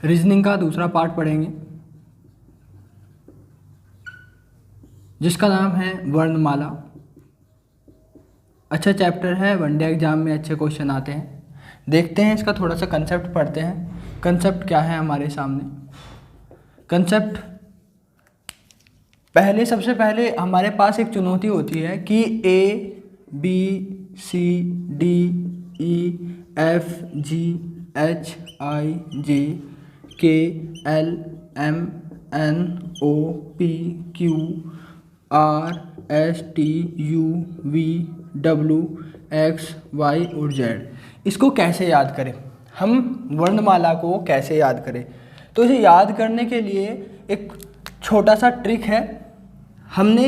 Reasoning का दूसरा part पढ़ेंगे जिसका नाम है वर्णमाला। अच्छा चैप्टर है, वनडे एग्जाम में अच्छे क्वेश्चन आते हैं। देखते हैं इसका थोड़ा सा कंसेप्ट पढ़ते हैं। कंसेप्ट क्या है हमारे सामने? कंसेप्ट सबसे पहले हमारे पास एक चुनौती होती है कि A B C D E F G H I J K L M N O P Q R S T U V W X Y और Z, इसको कैसे याद करें? हम वर्णमाला को कैसे याद करें? तो इसे याद करने के लिए एक छोटा सा ट्रिक है। हमने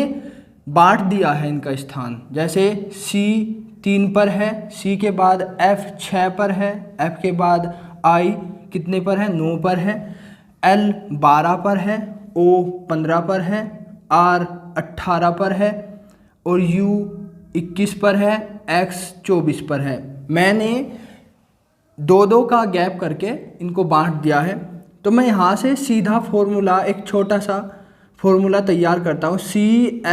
बांट दिया है इनका स्थान, जैसे C 3 पर है, C के बाद F 6 पर है, F के बाद I कितने पर है? 9 पर है, L 12 पर है, O 15 पर है, R 18 पर है और U 21 पर है, X 24 पर है। मैंने 2-2 का गैप करके इनको बांट दिया है। तो मैं यहाँ से सीधा फॉर्मूला, एक छोटा सा फॉर्मूला तैयार करता हूँ। CFILORUX।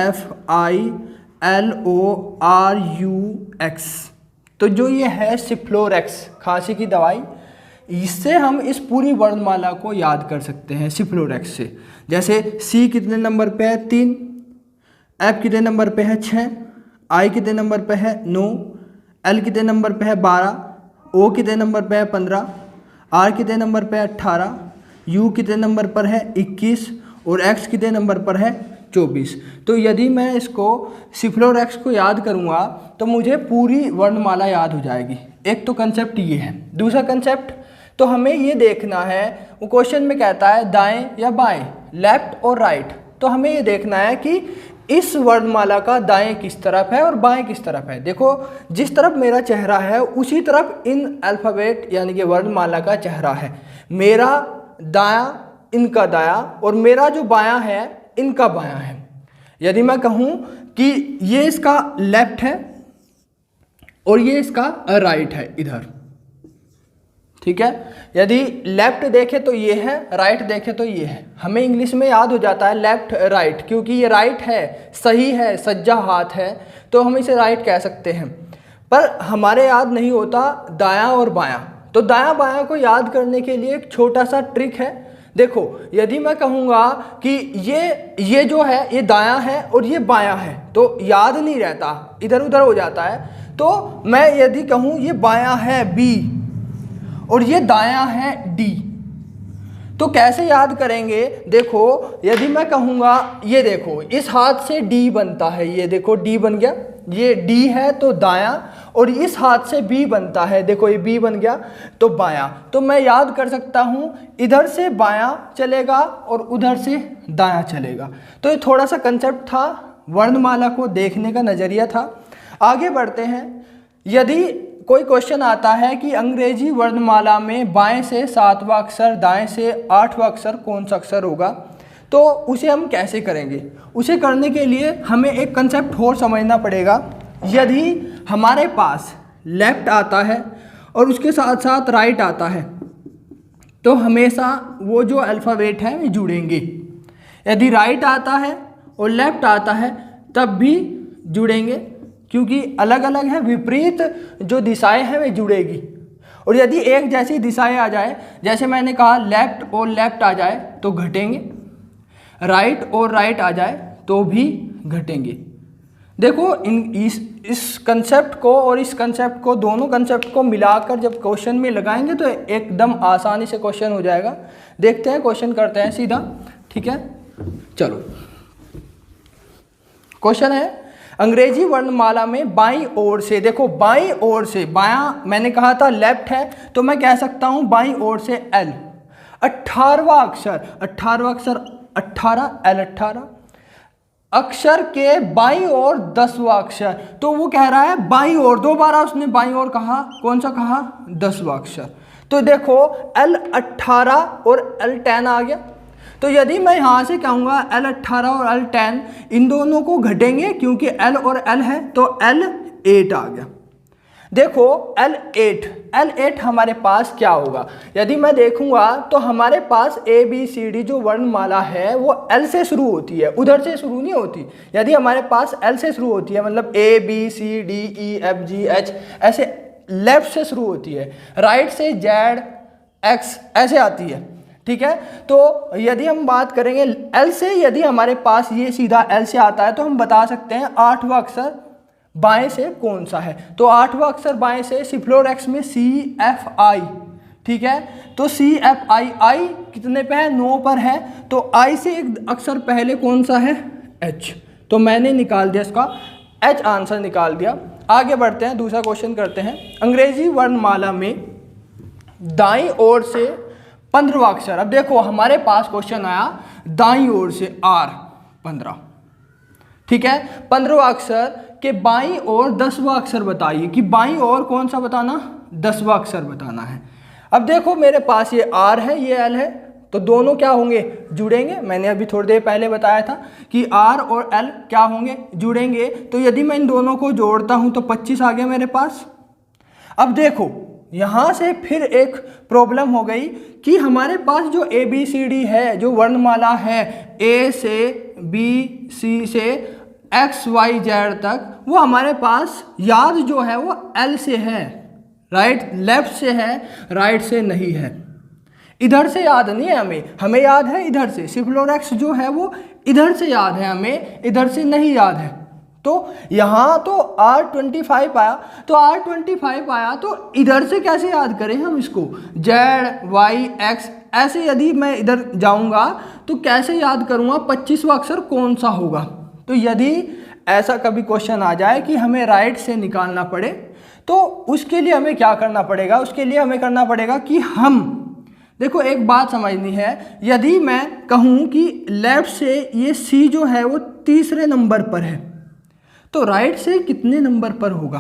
तो जो ये है सिफ्लोरेक्स, खांसी की दवाई, इससे हम इस पूरी वर्णमाला को याद कर सकते हैं सिफ्लोरेक्स से। जैसे C कितने नंबर पे है? 3, F कितने नंबर पे है? 6, I कितने नंबर पे है? 9, L कितने नंबर पे है? 12, O कितने नंबर पे है? 15, R कितने नंबर पे है? 18, U कितने नंबर पर है? 21 और X कितने नंबर पर है? 24। तो यदि मैं इसको सिफ्लोरेक्स को याद करूँगा तो मुझे पूरी वर्णमाला याद हो जाएगी। एक तो कंसेप्ट ये है। दूसरा कंसेप्ट, तो हमें ये देखना है, वो क्वेश्चन में कहता है दाएं या बाएं, लेफ्ट और राइट। तो हमें ये देखना है कि इस वर्णमाला का दाएं किस तरफ है और बाएं किस तरफ है। देखो, जिस तरफ मेरा चेहरा है उसी तरफ इन अल्फ़ाबेट यानी कि वर्णमाला का चेहरा है। मेरा दायां इनका दायां और मेरा जो बायां है इनका बायां है। यदि मैं कहूँ कि ये इसका लेफ्ट है और ये इसका राइट है इधर, ठीक है। यदि लेफ्ट देखे तो ये है, राइट देखे तो ये है। हमें इंग्लिश में याद हो जाता है लेफ्ट राइट, क्योंकि ये राइट है, सही है, सज्जा हाथ है, तो हम इसे राइट कह सकते हैं। पर हमारे याद नहीं होता दायां और बायां। तो दायां बायां को याद करने के लिए एक छोटा सा ट्रिक है। देखो, यदि मैं कहूँगा कि ये जो है ये दायां है और ये बायां है, तो याद नहीं रहता, इधर उधर हो जाता है। तो मैं यदि कहूँ ये बायां है B और ये दायां है D, तो कैसे याद करेंगे? देखो, यदि मैं कहूँगा ये देखो, इस हाथ से D बनता है, ये देखो D बन गया, ये D है तो दायां, और इस हाथ से B बनता है, देखो ये B बन गया तो बायां। तो मैं याद कर सकता हूँ इधर से बायां चलेगा और उधर से दायां चलेगा। तो ये थोड़ा सा कंसेप्ट था, वर्णमाला को देखने का नज़रिया था। आगे बढ़ते हैं। यदि कोई क्वेश्चन आता है कि अंग्रेजी वर्णमाला में बाएं से 7वां अक्षर, दाएं से 8वां अक्षर कौन सा अक्षर होगा, तो उसे हम कैसे करेंगे? उसे करने के लिए हमें एक कंसेप्ट और समझना पड़ेगा। यदि हमारे पास लेफ्ट आता है और उसके साथ साथ राइट आता है, तो हमेशा वो जो अल्फ़ाबेट है वे जुड़ेंगे। यदि राइट आता है और लेफ्ट आता है तब भी जुड़ेंगे, क्योंकि अलग अलग है, विपरीत जो दिशाएं हैं वे जुड़ेगी। और यदि एक जैसी दिशाएं आ जाए, जैसे मैंने कहा लेफ्ट और लेफ्ट आ जाए तो घटेंगे, राइट और राइट आ जाए तो भी घटेंगे। देखो, इस कंसेप्ट को और इस कंसेप्ट को, दोनों कंसेप्ट को मिलाकर जब क्वेश्चन में लगाएंगे तो एकदम आसानी से क्वेश्चन हो जाएगा। देखते हैं, क्वेश्चन करते हैं सीधा, ठीक है। चलो, क्वेश्चन है अंग्रेजी वर्णमाला में बाईं ओर से, देखो बाईं ओर से, बायां मैंने कहा था लेफ्ट है, तो मैं कह सकता हूं बाईं ओर से L। 18वां अक्षर 18, L 18 अक्षर के बाईं ओर 10वां अक्षर, तो वो कह रहा है बाईं ओर, 2 बार उसने बाईं ओर कहा, कौन सा कहा? 10वां अक्षर। तो देखो L 18 और L 10 आ गया। तो यदि मैं यहाँ से कहूँगा L 18 और L 10, इन दोनों को घटेंगे क्योंकि L और L है, तो L 8 आ गया। देखो L8 हमारे पास क्या होगा, यदि मैं देखूंगा तो हमारे पास ABCD जो वर्णमाला है वो L से शुरू होती है, उधर से शुरू नहीं होती। यदि हमारे पास L से शुरू होती है मतलब ABCDEFGH ऐसे लेफ्ट से शुरू होती है, राइट से ZX ऐसे आती है, ठीक है। तो यदि हम बात करेंगे L से, यदि हमारे पास ये सीधा L से आता है तो हम बता सकते हैं 8वां अक्षर बाएं से कौन सा है। तो 8वां अक्षर बाएं से सिफ्लोरेक्स में CFI, ठीक है। तो CFI I कितने पे है, 9 पर है। तो I से एक अक्षर पहले कौन सा है, H। तो मैंने निकाल दिया इसका H, आंसर निकाल दिया। आगे बढ़ते हैं, दूसरा क्वेश्चन करते हैं। अंग्रेजी वर्णमाला में दाईं ओर से 15वां अक्षर। अब देखो हमारे पास क्वेश्चन आया दाईं ओर से R 15, ठीक है। 15वां अक्षर के बाईं ओर 10वां अक्षर बताइए कि बाईं ओर कौन सा बताना, 10वां अक्षर बताना है। अब देखो मेरे पास ये R है, ये L है, तो दोनों क्या होंगे, जुड़ेंगे। मैंने अभी थोड़ी देर पहले बताया था कि R और L क्या होंगे, जुड़ेंगे। तो यदि मैं इन दोनों को जोड़ता हूं तो 25 आ गया मेरे पास। अब देखो यहां से फिर एक प्रॉब्लम हो गई कि हमारे पास जो ABCD है, जो वर्णमाला है A से B C से XYZ तक, वो हमारे पास याद जो है वो L से है, राइट लेफ्ट से है, राइट से नहीं है। इधर से याद नहीं है हमें याद है इधर से। सिफ्लोरेक्स जो है वो इधर से याद है हमें, इधर से नहीं याद है। तो यहाँ तो R25 आया, तो R25 आया तो इधर से कैसे याद करें हम इसको, ZYX ऐसे यदि मैं इधर जाऊंगा तो कैसे याद करूँगा 25वां अक्षर कौन सा होगा। तो यदि ऐसा कभी क्वेश्चन आ जाए कि हमें राइट से निकालना पड़े तो उसके लिए हमें क्या करना पड़ेगा, उसके लिए हमें करना पड़ेगा कि हम देखो एक बात समझनी है। यदि मैं कहूँ कि लेफ्ट से ये C जो है वो तीसरे नंबर पर है तो राइट से कितने नंबर पर होगा।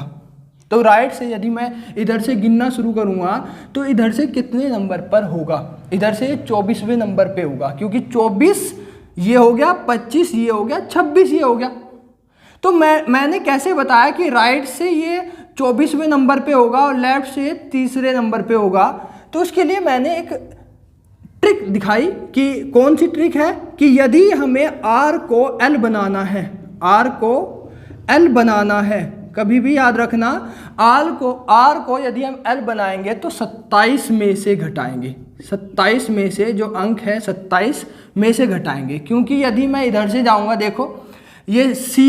तो राइट से यदि मैं इधर से गिनना शुरू करूँगा तो इधर से कितने नंबर पर होगा, इधर से 24वें नंबर पे होगा, क्योंकि 24 ये हो गया, 25 ये हो गया, 26 ये हो गया। तो मैंने कैसे बताया कि राइट से ये 24वें नंबर पे होगा और लेफ्ट से तीसरे नंबर पे होगा। तो उसके लिए मैंने एक ट्रिक दिखाई कि कौन सी ट्रिक है कि यदि हमें R को L बनाना है, R को L बनाना है, कभी भी याद रखना R को यदि हम L बनाएंगे तो 27 में से घटाएंगे, 27 में से जो अंक है 27 में से घटाएंगे। क्योंकि यदि मैं इधर से जाऊंगा, देखो ये C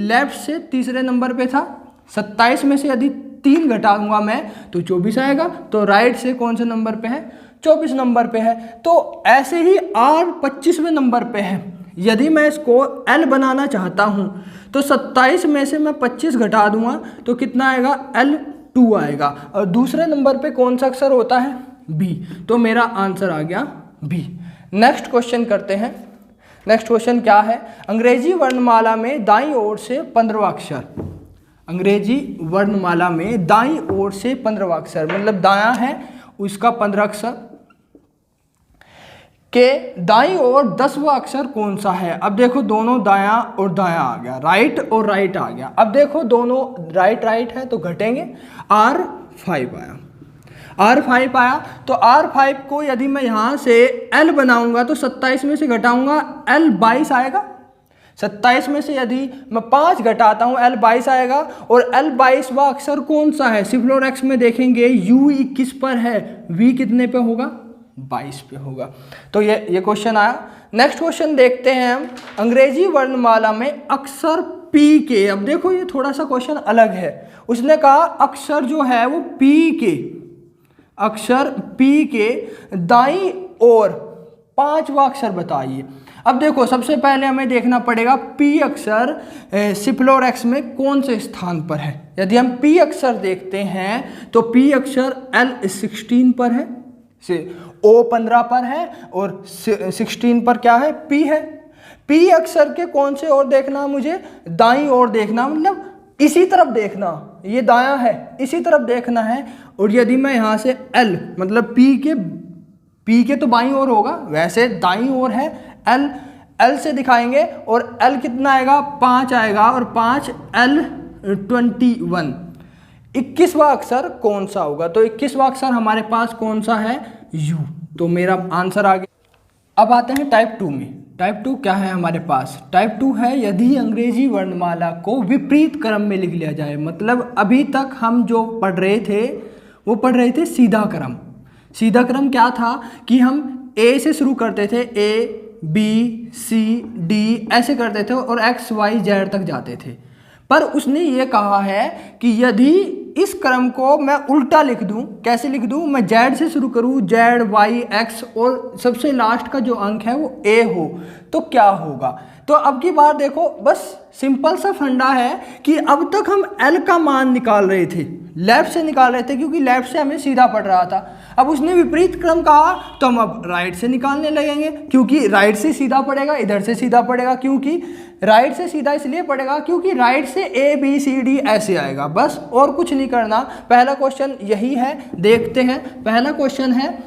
लेफ्ट से तीसरे नंबर पे था, 27 में से यदि 3 घटाऊंगा मैं तो 24 आएगा। तो राइट से कौन से नंबर पे है, 24 नंबर पे है। तो ऐसे ही R 25वें नंबर पे है। यदि मैं इसको L बनाना चाहता हूँ तो 27 में से मैं 25 घटा दूंगा तो कितना आएगा, L2 आएगा। और दूसरे नंबर पे कौन सा अक्षर होता है, B। तो मेरा आंसर आ गया B। नेक्स्ट क्वेश्चन करते हैं। नेक्स्ट क्वेश्चन क्या है, अंग्रेजी वर्णमाला में दाईं ओर से 15वां अक्षर। अंग्रेजी वर्णमाला में दाईं ओर से 15वां अक्षर मतलब दायां है उसका 15 अक्षर के दाईं ओर 10वां अक्षर कौन सा है। अब देखो दोनों दायां और दायां आ गया, राइट और राइट आ गया। अब देखो दोनों राइट है तो घटेंगे, R5 आया, R5 आया। तो R5 को यदि मैं यहाँ से L बनाऊंगा तो 27 में से घटाऊंगा L22 आएगा। 27 में से यदि मैं 5 घटाता हूँ L22 आएगा। और L22वां अक्षर कौन सा है, सिफ्लोरेक्स में देखेंगे U 21 पर है, V कितने पे होगा, 22 पे होगा। तो ये क्वेश्चन आया। नेक्स्ट क्वेश्चन देखते हैं हम, अंग्रेजी वर्णमाला में अक्षर P के। अब देखो ये थोड़ा सा क्वेश्चन अलग है। उसने कहा अक्षर जो है वो अक्षर P के दाईं ओर 5वां अक्षर बताइए। अब देखो सबसे पहले हमें देखना पड़ेगा P अक्षर सिफ्लोरेक्स में कौन से स्थान पर है। यदि हम P अक्षर देखते हैं तो P अक्षर L16 पर है, O15 पर है और 16 पर क्या है, P है। P अक्षर के कौन से ओर देखना, मुझे दाईं ओर देखना, मतलब इसी तरफ देखना, ये दायां है इसी तरफ देखना है। और यदि मैं यहाँ से L मतलब P के तो बाईं ओर होगा, वैसे दाईं ओर है, L से दिखाएंगे और L कितना आएगा, 5 आएगा और 5 L21 21वां अक्षर कौन सा होगा? तो 21वां अक्षर हमारे पास कौन सा है? यू। तो मेरा आंसर आ गया। अब आते हैं टाइप 2 में। टाइप 2 क्या है हमारे पास? टाइप 2 है यदि अंग्रेजी वर्णमाला को विपरीत क्रम में लिख लिया जाए। मतलब अभी तक हम जो पढ़ रहे थे वो पढ़ रहे थे सीधा क्रम। सीधा क्रम क्या था कि हम ए से शुरू करते थे, ए बी सी डी ऐसे करते थे और एक्स वाई जेड तक जाते थे। पर उसने ये कहा है कि यदि इस क्रम को मैं उल्टा लिख दूं, कैसे लिख दूं? मैं जेड से शुरू करूं, जेड वाई एक्स और सबसे लास्ट का जो अंक है वो ए हो, तो क्या होगा? तो अब की बार देखो, बस सिंपल सा फंडा है कि अब तक हम एल का मान निकाल रहे थे, लेफ्ट से निकाल रहे थे क्योंकि लेफ्ट से हमें सीधा पड़ रहा था। अब उसने विपरीत क्रम कहा तो हम अब राइट से निकालने लगेंगे, क्योंकि राइट से सीधा पड़ेगा, इधर से सीधा पड़ेगा। क्योंकि राइट से सीधा इसलिए पड़ेगा क्योंकि राइट से ए बी सी डी ऐसे आएगा, बस और कुछ नहीं करना। पहला क्वेश्चन यही है, देखते हैं। पहला क्वेश्चन है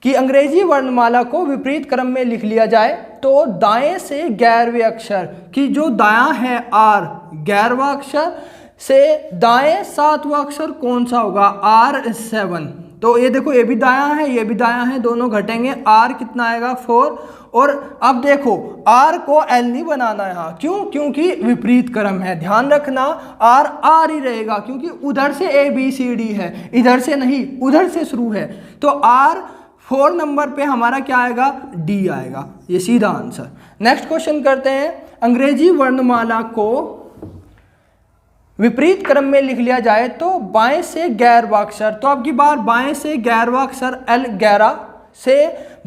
कि अंग्रेजी वर्णमाला को विपरीत क्रम में लिख लिया जाए तो दाएं से 11वें अक्षर की जो दायां है आर 11वां अक्षर से दाएं 7वां अक्षर कौन सा होगा? R7। तो ये देखो, ये भी दायां है, ये भी दायां है, दोनों घटेंगे, R कितना आएगा? 4। और अब देखो R को L नहीं बनाना है यहाँ, क्यों? क्योंकि विपरीत क्रम है। ध्यान रखना R ही रहेगा क्योंकि उधर से A B C D है, इधर से नहीं, उधर से शुरू है। तो R4 नंबर पे हमारा क्या आएगा? D आएगा, ये सीधा आंसर। नेक्स्ट क्वेश्चन करते हैं। अंग्रेजी वर्णमाला को विपरीत क्रम में लिख लिया जाए तो बाएं से 11वां अक्षर, तो अब की बार बाएं से 11वां अक्षर L11 से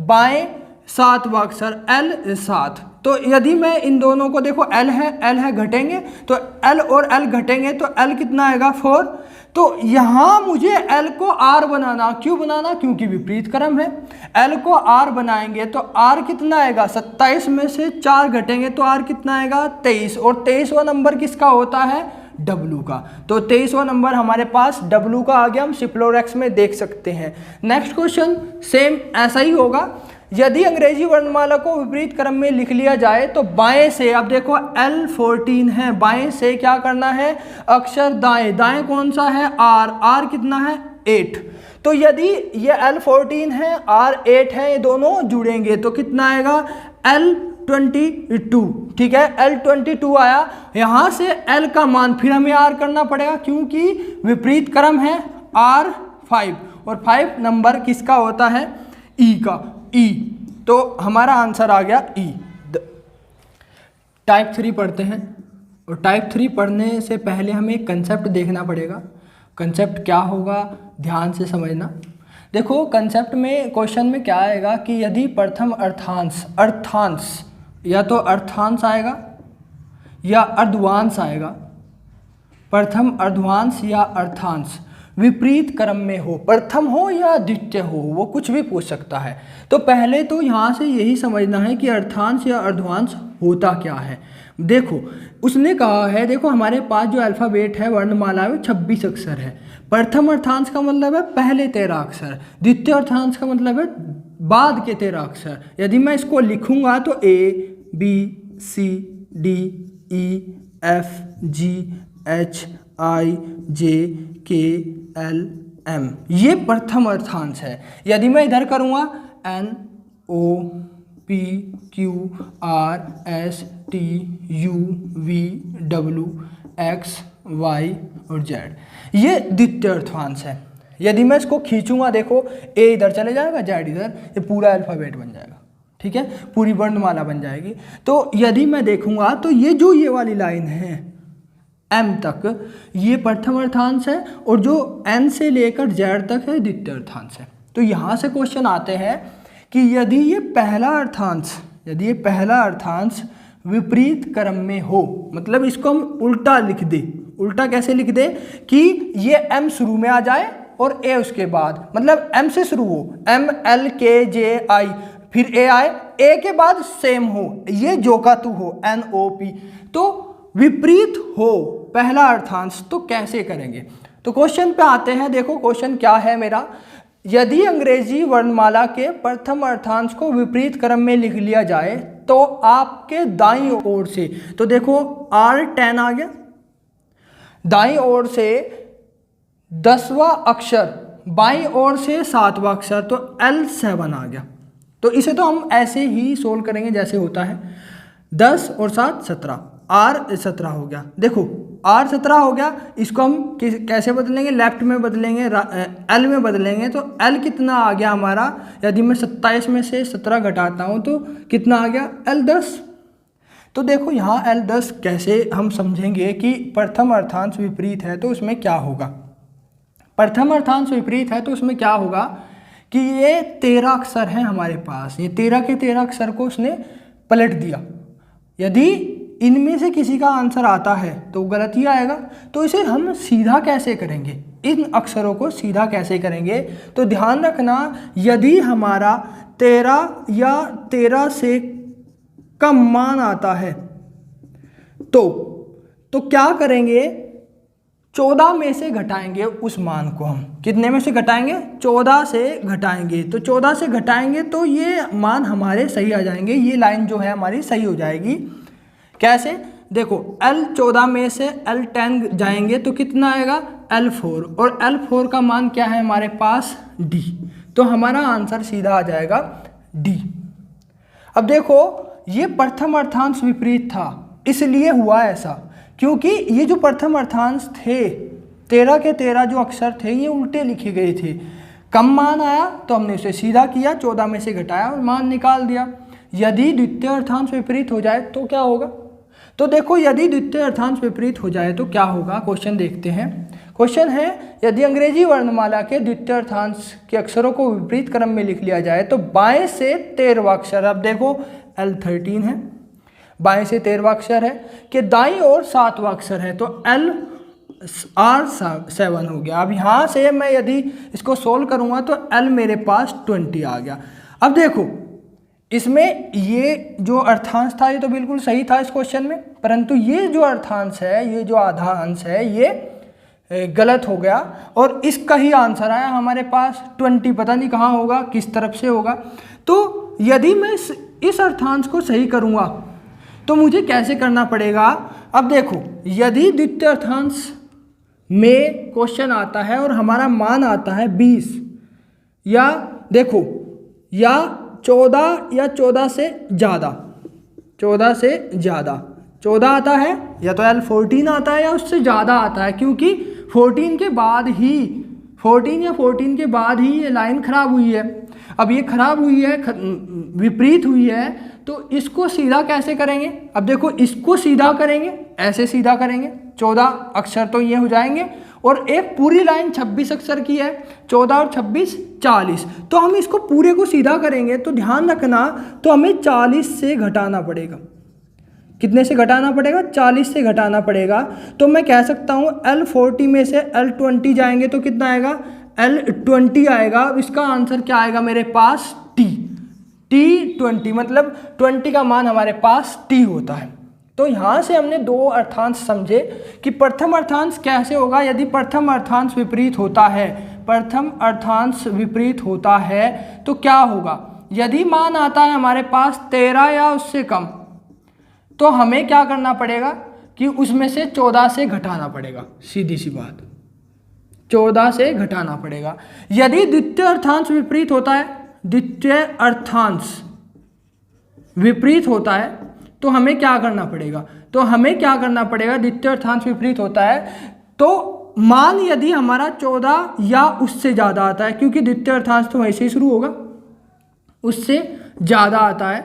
बाएं 7वां अक्षर L7। तो यदि मैं इन दोनों को देखो, L है घटेंगे, तो L और L घटेंगे तो L कितना आएगा? 4। तो यहाँ मुझे L को R बनाना, क्यों बनाना? क्योंकि विपरीत क्रम है। L को R बनाएंगे तो R कितना आएगा? 27 में से 4 घटेंगे तो R कितना आएगा? 23। और 23वां नंबर किसका होता है? W का। तो 23वां नंबर हमारे पास W का आ गया, हम सिप्लोरेक्स में देख सकते हैं। नेक्स्ट क्वेश्चन सेम ऐसा ही होगा। यदि अंग्रेजी वर्णमाला को विपरीत क्रम में लिख लिया जाए तो बाएं से, अब देखो L14 है, बाएं से क्या करना है? अक्षर दाएं, दाएं कौन सा है? R कितना है? 8। तो यदि ये L14 है, R8 है, ये दोनों जुड़ेंगे तो कितना आएगा? L22। ठीक है, L22 आया। यहां से L का मान फिर हमें R करना पड़ेगा क्योंकि विपरीत क्रम है, R5। और 5 नंबर किसका होता है? E का, E। तो हमारा आंसर आ गया E। टाइप 3 पढ़ते हैं, और टाइप 3 पढ़ने से पहले हमें एक कंसेप्ट देखना पड़ेगा। कंसेप्ट क्या होगा, ध्यान से समझना। देखो कंसेप्ट में, क्वेश्चन में क्या आएगा कि यदि प्रथम अर्थांश या तो अर्थांश आएगा या अर्धवांश आएगा, प्रथम अर्धवांश या अर्थांश विपरीत क्रम में हो, प्रथम हो या द्वितीय हो, वो कुछ भी पूछ सकता है। तो पहले तो यहाँ से यही समझना है कि अर्थांश या अर्धवांश होता क्या है। देखो उसने कहा है, देखो हमारे पास जो अल्फ़ाबेट है, वर्णमाला में 26 अक्षर है। प्रथम अर्थांश का मतलब है पहले 13 अक्षर, द्वितीय अर्थांश का मतलब है बाद के 13 अक्षर। यदि मैं इसको लिखूंगा तो A B C D E F G H I J K L M, ये प्रथम अर्थांश है। यदि मैं इधर करूँगा N O P Q R S T U V W X Y और Z, ये द्वितीय अर्थांश है। यदि मैं इसको खींचूंगा, देखो A इधर चले जाएगा, Z इधर, ये पूरा अल्फ़ाबेट बन जाएगा। ठीक है, पूरी वर्णमाला बन जाएगी। तो यदि मैं देखूंगा तो ये जो ये वाली लाइन है M तक, ये प्रथम अर्थांश है, और जो N से लेकर Z तक है द्वितीय अर्थांश है। तो यहाँ से क्वेश्चन आते हैं कि यदि ये पहला अर्थांश विपरीत क्रम में हो, मतलब इसको हम उल्टा लिख दे। उल्टा कैसे लिख दे कि ये M शुरू में आ जाए और A उसके बाद, मतलब M से शुरू हो, M L K J I, फिर A आए, A के बाद सेम हो, ये जो का तू हो, N O P। तो विपरीत हो पहला अर्थांश, तो कैसे करेंगे? तो क्वेश्चन पे आते हैं। देखो क्वेश्चन क्या है मेरा, यदि अंग्रेजी वर्णमाला के प्रथम अर्थांश को विपरीत क्रम में लिख लिया जाए तो आपके दाईं ओर से, तो देखो R10 आ गया, दाईं ओर से 10वां अक्षर बाईं ओर से 7वां अक्षर, तो L7 आ गया। तो इसे तो हम ऐसे ही सोल्व करेंगे जैसे होता है, 10 और 7 17, R17 हो गया। देखो R17 हो गया, इसको हम कैसे बदलेंगे, लेफ्ट में बदलेंगे, L में बदलेंगे। तो L कितना आ गया हमारा, यदि मैं 27 में से 17 घटाता हूँ तो कितना आ गया, L10। तो देखो यहाँ L10 कैसे हम समझेंगे कि प्रथम अर्थांश विपरीत है तो उसमें क्या होगा। प्रथम अर्थांश विपरीत है तो उसमें क्या होगा कि ये 13 अक्षर हैं हमारे पास, ये 13 के 13 अक्षर को उसने पलट दिया। यदि इनमें से किसी का आंसर आता है तो गलत ही आएगा। तो इसे हम सीधा कैसे करेंगे, इन अक्षरों को सीधा कैसे करेंगे, तो ध्यान रखना यदि हमारा 13 या 13 से कम मान आता है तो क्या करेंगे, 14 में से घटाएंगे उस मान को। हम कितने में से घटाएंगे, 14 से घटाएंगे। तो 14 से घटाएंगे तो ये मान हमारे सही आ जाएंगे, ये लाइन जो है हमारी सही हो जाएगी। कैसे, देखो L14 में से L10 जाएंगे तो कितना आएगा, L4, और L4 का मान क्या है हमारे पास, D। तो हमारा आंसर सीधा आ जाएगा D। अब देखो ये प्रथम अर्थांश विपरीत था, इसलिए हुआ ऐसा क्योंकि ये जो प्रथम अर्थांश थे 13 के 13 जो अक्षर थे ये उल्टे लिखे गए थे। कम मान आया तो हमने उसे सीधा किया, 14 में से घटाया और मान निकाल दिया। यदि द्वितीय अर्थांश विपरीत हो जाए तो क्या होगा, तो देखो यदि द्वितीय अर्थांश विपरीत हो जाए तो क्या होगा, क्वेश्चन देखते हैं। क्वेश्चन है यदि अंग्रेजी वर्णमाला के द्वितीय अर्थांश के अक्षरों को विपरीत क्रम में लिख लिया जाए तो बाएं से 13वां अक्षर, अब देखो L13 है, बाएं से 13वां अक्षर है, कि दाईं ओर 7वां अक्षर है तो R7 हो गया। अब यहाँ से मैं यदि इसको सोल्व करूँगा तो L मेरे पास 20 आ गया। अब देखो इसमें ये जो अर्थांश था ये तो बिल्कुल सही था इस क्वेश्चन में, परंतु ये जो अर्थांश है, ये जो आधा अंश है ये गलत हो गया और इसका ही आंसर आया हमारे पास 20। पता नहीं कहाँ होगा, किस तरफ से होगा। तो यदि मैं इस अर्थांश को सही करूँगा तो मुझे कैसे करना पड़ेगा, अब देखो यदि द्वितीय अर्थांश में क्वेश्चन आता है और हमारा मान आता है 20 या देखो या 14 या 14 से ज़्यादा, 14 से ज़्यादा 14 आता है या तो L14 आता है या उससे ज़्यादा आता है, क्योंकि 14 के बाद ही 14 या 14 के बाद ही ये लाइन खराब हुई है। अब ये खराब हुई है, विपरीत हुई है, तो इसको सीधा कैसे करेंगे, अब देखो इसको सीधा करेंगे, ऐसे सीधा करेंगे, 14 अक्षर तो ये हो जाएंगे और एक पूरी लाइन 26 अक्षर की है, 14 और 26 40, तो हम इसको पूरे को सीधा करेंगे तो ध्यान रखना तो हमें 40 से घटाना पड़ेगा। कितने से घटाना पड़ेगा, 40 से घटाना पड़ेगा। तो मैं कह सकता हूँ L40 में से L20 जाएंगे तो कितना आएगा, L20 आएगा। इसका आंसर क्या आएगा मेरे पास, T20, मतलब 20 का मान हमारे पास T होता है। तो यहाँ से हमने दो अर्थांश समझे कि प्रथम अर्थांश कैसे होगा यदि प्रथम अर्थांश विपरीत होता है। प्रथम अर्थांश विपरीत होता है तो क्या होगा, यदि मान आता है हमारे पास 13 या उससे कम तो हमें क्या करना पड़ेगा कि उसमें से 14 से घटाना पड़ेगा, सीधी सी बात, 14 से घटाना पड़ेगा। यदि द्वितीय अर्थांश विपरीत होता है, द्वितीय अर्थांश विपरीत होता है तो हमें क्या करना पड़ेगा, तो हमें क्या करना पड़ेगा, द्वितीय अर्थांश विपरीत होता है तो मान यदि हमारा 14 या उससे ज़्यादा आता है, क्योंकि द्वितीय अर्थांश तो वैसे ही शुरू होगा, उससे ज़्यादा आता है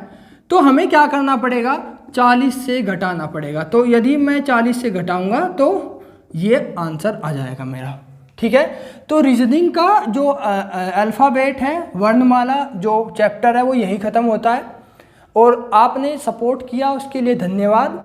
तो हमें क्या करना पड़ेगा, 40 से घटाना पड़ेगा। तो यदि मैं 40 से घटाऊंगा तो ये आंसर आ जाएगा मेरा। ठीक है, तो रीजनिंग का जो अल्फ़ाबेट है, वर्णमाला जो चैप्टर है वो यही ख़त्म होता है और आपने सपोर्ट किया उसके लिए धन्यवाद।